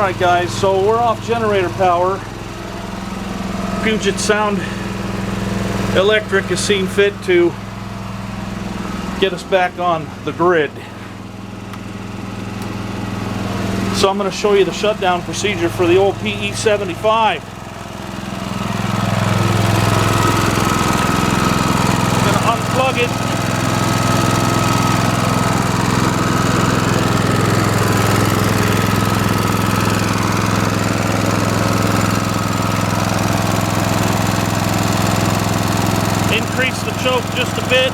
Alright guys, so we're off generator power. Puget Sound Electric has seen fit to get us back on the grid. So I'm going to show you the shutdown procedure for the old PE75. I'm going to unplug it. Increase the choke just a bit.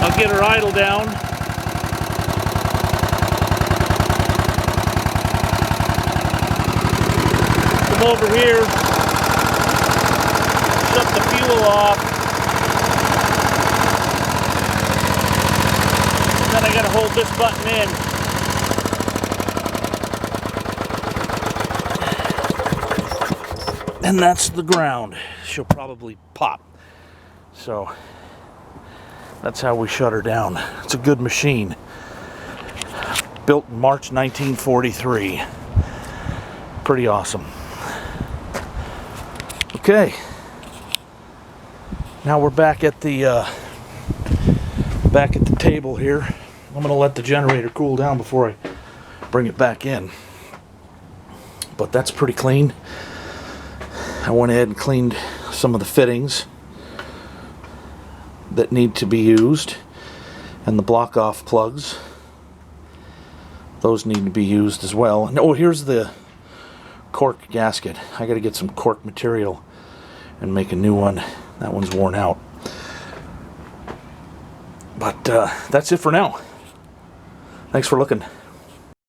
I'll get her idle down. Come over here. Shut the fuel off. Then I gotta hold this button in. And that's the ground. She'll probably pop. So that's how we shut her down. It's a good machine. Built in March 1943. Pretty awesome. Okay. Now we're back at the table here. I'm going to let the generator cool down before I bring it back in. But that's pretty clean. I went ahead and cleaned some of the fittings that need to be used, and the block off plugs. Those need to be used as well. And oh, here's the cork gasket. I got to get some cork material and make a new one. That one's worn out. But that's it for now. Thanks for looking.